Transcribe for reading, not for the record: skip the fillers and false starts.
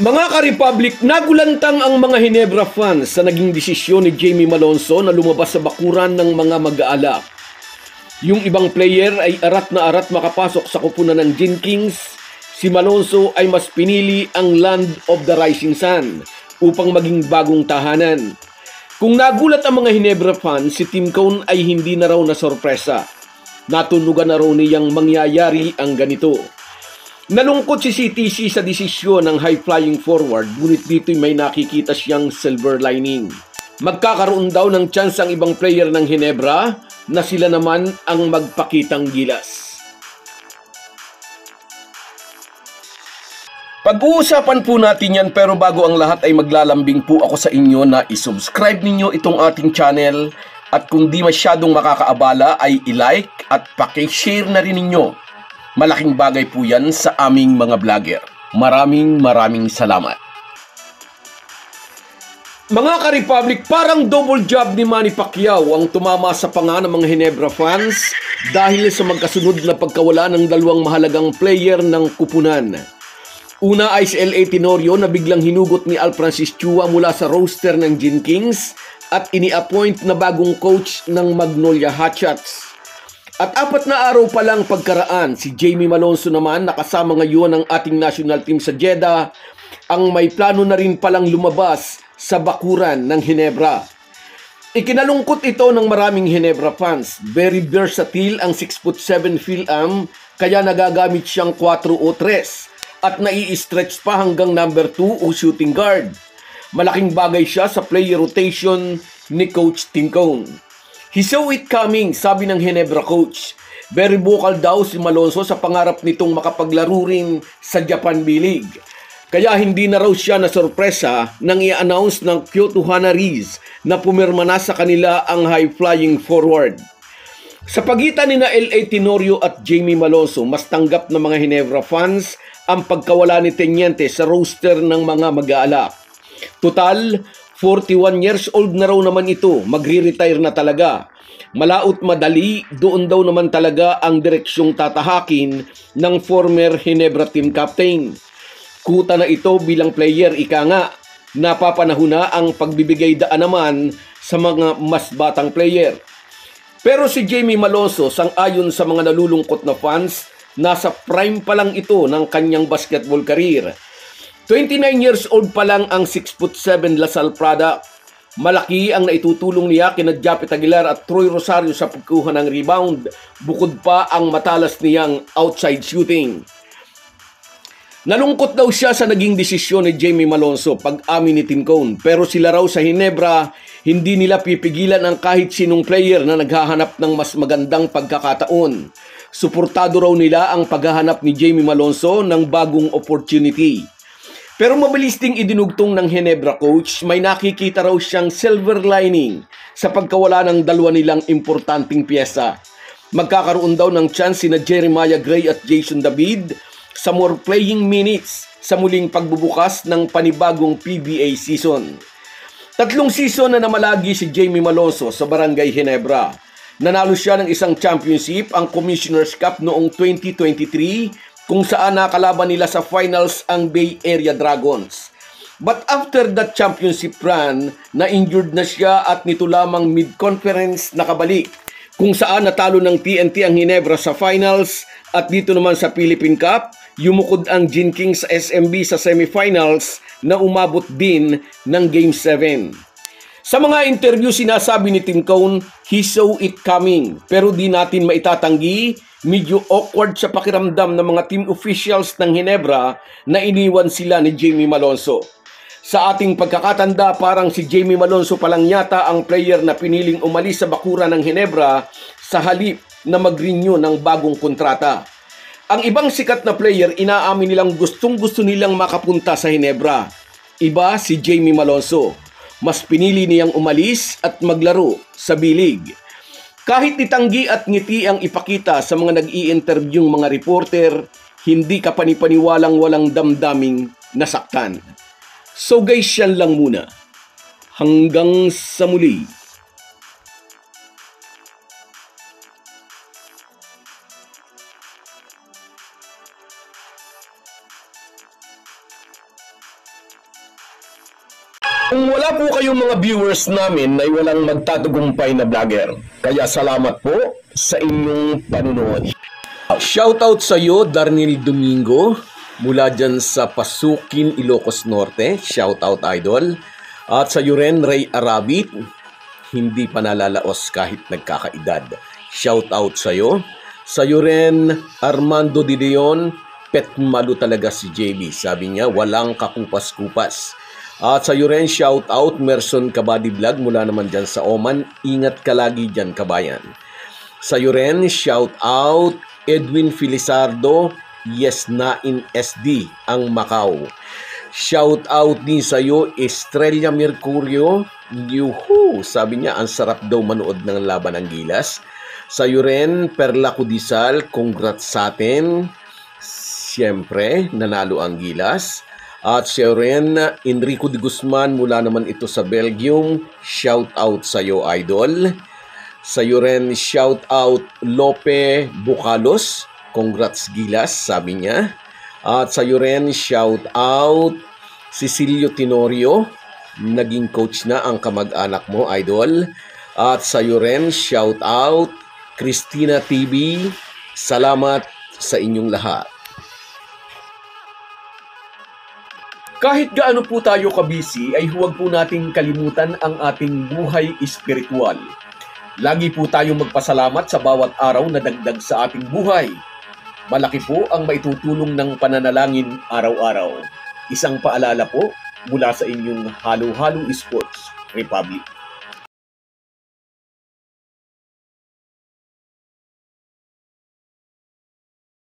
Mga ka-Republic, nagulantang ang mga Hinebra fans sa naging desisyon ni Jamie Malonzo na lumabas sa bakuran ng mga mag-aalak. Yung ibang player ay arat na arat makapasok sa kupunan ng Gin Kings. Si Malonzo ay mas pinili ang Land of the Rising Sun upang maging bagong tahanan. Kung nagulat ang mga Hinebra fans, si Tim Cone ay hindi na raw na sorpresa. Natunugan na raw niyang mangyayari ang ganito. Nalungkot si CTC sa desisyon ng high-flying forward, ngunit dito'y may nakikita siyang silver lining. Magkakaroon daw ng chance ang ibang player ng Hinebra na sila naman ang magpakitang gilas. Pag-uusapan po natin yan, pero bago ang lahat ay maglalambing po ako sa inyo na isubscribe ninyo itong ating channel at kung di masyadong makakaabala ay i-like at paki-share na rin ninyo. Malaking bagay po yan sa aming mga vlogger. Maraming salamat. Mga ka-Republic, parang double job ni Manny Pacquiao ang tumama sa panga ng mga Hinebra fans dahil sa magkasunod na pagkawala ng dalawang mahalagang player ng kupunan. Una ay si L.A. Tenorio na biglang hinugot ni Al Francis Chua mula sa roster ng Gin Kings at ini-appoint na bagong coach ng Magnolia Hotshots. At 4 na araw pa lang pagkaraan, si Jamie Malonzo naman nakasama ngayon ang ating national team sa Jeddah ang may plano na rin palang lumabas sa bakuran ng Hinebra. Ikinalungkot ito ng maraming Hinebra fans. Very versatile ang 6'7" Phil-Am kaya nagagamit siyang 4 o 3 at nai-stretch pa hanggang number 2 o shooting guard. Malaking bagay siya sa player rotation ni Coach Tim Cone. He saw it coming, sabi ng Hinebra coach. Very vocal daw si Malonzo sa pangarap nitong makapaglaro rin sa Japan B-League. Kaya hindi na raw siya na sorpresa nang i-announce ng Kyoto Hanaris na pumirma na sa kanila ang high-flying forward. Sa pagitan ni na L.A. Tenorio at Jamie Malonzo, mas tanggap ng mga Hinebra fans ang pagkawala ni Teniente sa roster ng mga mag-aalak. Total, 41 years old na raw naman ito, magre-retire na talaga. Malaot madali, doon daw naman talaga ang direksyong tatahakin ng former Hinebra team captain. Kuta na ito bilang player, ika nga, napapanahon na ang pagbibigay daan naman sa mga mas batang player. Pero si Jamie Malonzo, sang-ayon sa mga nalulungkot na fans, nasa prime pa lang ito ng kanyang basketball career. 29 years old pa lang ang 6'7" Lasal product. Malaki ang naitutulong niya kina Japet Aguilar at Troy Rosario sa pagkuha ng rebound, bukod pa ang matalas niyang outside shooting. Nalungkot daw siya sa naging desisyon ni Jamie Malonzo pag-amin ni Tim Cone, pero sila raw sa Hinebra hindi nila pipigilan ang kahit sinong player na naghahanap ng mas magandang pagkakataon. Suportado raw nila ang paghahanap ni Jamie Malonzo ng bagong opportunity. Pero mabilis ding idinugtong ng Hinebra coach, may nakikita raw siyang silver lining sa pagkawala ng dalawa nilang importanteng piyesa. Magkakaroon daw ng chance sina Jeremiah Gray at Jason David sa more playing minutes sa muling pagbubukas ng panibagong PBA season. 3 season na namalagi si Jamie Malonzo sa Barangay Hinebra. Nanalo siya ng isang championship, ang Commissioner's Cup noong 2023, kung saan nakalaban nila sa finals ang Bay Area Dragons. But after that championship run, na-injured na siya at nito lamang mid-conference nakabalik, kung saan natalo ng TNT ang Hinebra sa finals at dito naman sa Philippine Cup, yumukod ang Gin Kings sa SMB sa semifinals na umabot din ng Game 7. Sa mga interview sinasabi ni Tim Cone, he saw it coming, pero di natin maitatanggi, medyo awkward sa pakiramdam ng mga team officials ng Hinebra na iniwan sila ni Jamie Malonzo. Sa ating pagkakatanda, parang si Jamie Malonzo pa lang yata ang player na piniling umalis sa bakuran ng Hinebra sa halip na mag-renew ng bagong kontrata. Ang ibang sikat na player, inaamin nilang gustong-gusto nilang makapunta sa Hinebra. Iba si Jamie Malonzo. Mas pinili niyang umalis at maglaro sa B-League. Kahit itanggi at ngiti ang ipakita sa mga nag-i-interviewing mga reporter, hindi ka panipaniwalang walang damdaming nasaktan. So guys, yan lang muna. Hanggang sa muli. Kung wala po kayong mga viewers namin ay walang magtatagumpay na vlogger. Kaya salamat po sa inyong panunood. Shoutout sa iyo, Darnil Domingo, mula dyan sa Pasukin, Ilocos Norte. Shoutout, idol. At sa iyo rin, Ray Arabit, hindi pa nalalaos kahit nagkakaedad. Shoutout sa iyo. Sa iyo rin, Armando De Leon, pet malu talaga si JB. Sabi niya, walang kakupas-kupas. At sa iyo rin, shout out, Merson Kabady Vlog mula naman dyan sa Oman. Ingat ka lagi dyan, kabayan. Sa iyo rin, shout out, Edwin Filizardo, yes na in SD, ang Macau. Shout out din sa iyo, Estrella Mercurio, yuhu, sabi niya, ang sarap daw manood ng laban ng Gilas. Sa iyo rin, Perla Kudisal, congrats sa atin. Siyempre, nanalo ang Gilas. At siya rin, Enrico de Guzman, mula naman ito sa Belgium. Shout out sa iyo, idol. Sa iyo rin, shout out Lope Bucalos. Congrats Gilas, sabi niya. At sa iyo rin, shout out Cecilio Tenorio. Naging coach na ang kamag-anak mo, idol. At sa iyo rin, shout out Christina TV. Salamat sa inyong lahat. Kahit gaano po tayo kabisi, ay huwag po nating kalimutan ang ating buhay espiritual. Lagi po tayong magpasalamat sa bawat araw na dagdag sa ating buhay. Malaki po ang maitutulong ng pananalangin araw-araw. Isang paalala po mula sa inyong Halo Halo Sports Republic.